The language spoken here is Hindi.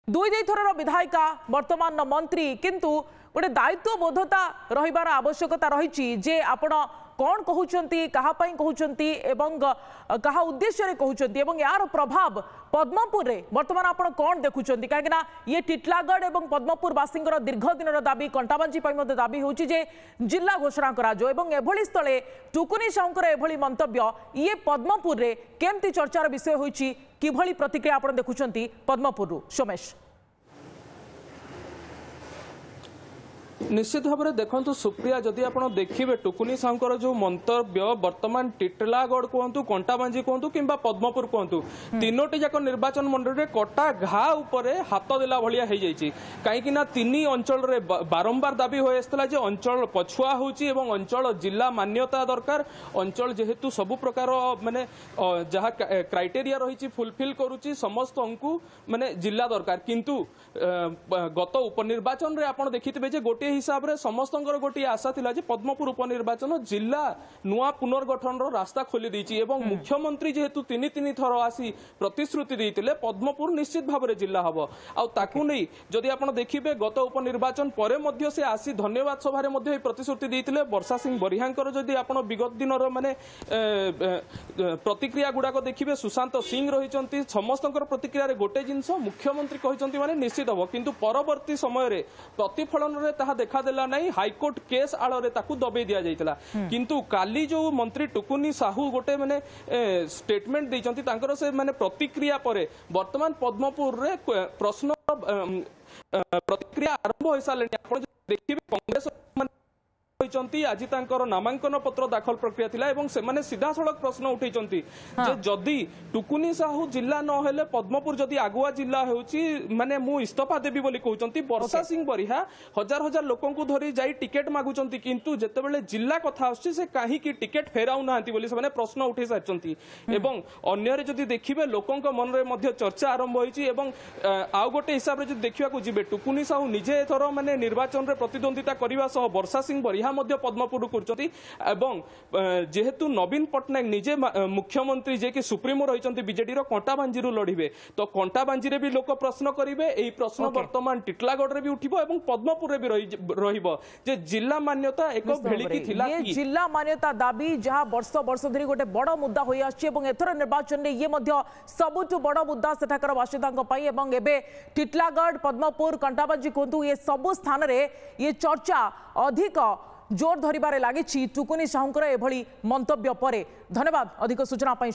दुई थर विधायिका वर्तमान मंत्री किंतु गोटे दायित्व बोधता रहिबार आवश्यकता रही जे आपण कौन कहते कहापाई कहते कहा उद्देश्य कहते यार प्रभाव पद्मपुर रे वर्तमान आपण कौन देखुं कहीं ये टिटलागढ़ और पद्मपुर वासी दीर्घ दिन दाबी कंटाबांजी दाबी होची जे जिला घोषणा कराजो एवं एभली स्थले टुकुनी साहूर एभली मंतव्य ये पद्मपुर रे केमती चर्चार विषय होईची किभली प्रतिक्रिया आपण देखुं पद्मपुर सोमेश निश्चित भाव में देखो सुप्रिया जदि आप देखिए टुकुनी साहूर जो मंतव्य वर्तमान टिटलागढ़ कहतु कंटाबांजी कहतु कि पद्मपुर कहतु तीनोटी जाक निर्वाचन मंडल में कटा घा उपरे हाथ देला भाया हो जाइए कहीं तीन अंचल बारंबार दाबी हो आसाला अंचल पछुआ होची एवं अंचल जिला मान्यता दरकार अंचल जेहेतु सबु प्रकार माने जहाँ क्राइटेरिया रही फुलफिल करुच्ची समस्त माने जिला दरकार किंतु गत उपनिर्वाचन में आप देखिए गोटे हिसाब से समस्त गोटे आशा थिला जे पद्मपुर उपनिर्वाचन जिला नुआ पुनर्गठन रास्ता खोली देछि एवं मुख्यमंत्री जेहेतु तीन थर आसी प्रतिश्रुति देते पद्मपुर निश्चित भाव में जिला हम आकु नहीं जदि आप देखिए गत उपनिर्वाचन पर से आसी धन्यवाद सभारे प्रतिश्रुति देते वर्षा सिंह बरिहांकर जदि आप विगत दिन माने प्रतिक्रिया गुड़ाक देखिए सुशांत सिंह रही समस्त प्रतिक्रिया गोटे जिनस मुख्यमंत्री कहते माने निश्चित हम किंतु परवर्ती समय प्रतिफलन देखादेला नहीं हाईकोर्ट केस आड़े दबे दि जाइला किंतु काली जो मंत्री टुकुनी साहू गोटे माने स्टेटमेंट देइचंती से माने प्रतिक्रिया पर वर्तमान पद्मपुर रे प्रश्न प्रतिक्रिया आरंभ हो सारे देखिए कांग्रेस आज नामांकन पत्र दाखल प्रक्रिया थिला एवं से माने सीधा सड़क प्रश्न उठेइचंती जे जदि टुकुनी साहू जिला न हेले पद्मपुर जदि आगुआ जिला होउची माने मु इस्तीफा देबी बोली कहउचंती वर्षा सिंह बरिहा हजार हजार लोकन को धरी जाई टिकेट मागुचंती किंतु जेतेबेले जिला कथा आछी से काहे की टिकेट फेराउ नांती बोली से माने प्रश्न उठे सारचंती एवं अन्य जदि देखिबे लोकन को मन रे मध्य चर्चा आरंभ होईची एवं आउ गोटे हिसाब रे जदि देखिया को जिबे टुकुनी साहू निजे एथरो माने निर्वाचन रे प्रतिद्वंदिता करबा सह वर्षा सिंह बरिहा पद्मपुर जेहेतु नवीन पट्टनायक निजे मुख्यमंत्री जे कि सुप्रीमो रही बीजेडी कंटाबांजी लड़े तो कंटाबांजी भी लोक प्रश्न करेंगे यही प्रश्न वर्तमान टिटलागढ़ रे भी उठिबो एवं पद्मपुर रे भी रहिबो जे जिला मान्यता एक भेलिकी थिला ये जिला मान्यता दाबी जहां वर्ष वर्ष धरी गोटे बड़ मुद्दा होई आछि एवं एथर निर्वाचन रे ये मध्य सबुठु बड़ मुद्दा सेठाकर बासिंदाक पई एवं एबे टिटलागढ़ पद्मपुर कंटाबांजी कोंतु ये सब स्थान रे ये चर्चा अधिक जोर धरिबारे लागिछि टुकुनी साहूर एभली मंतव्य परे। धन्यवाद अधिक सूचना।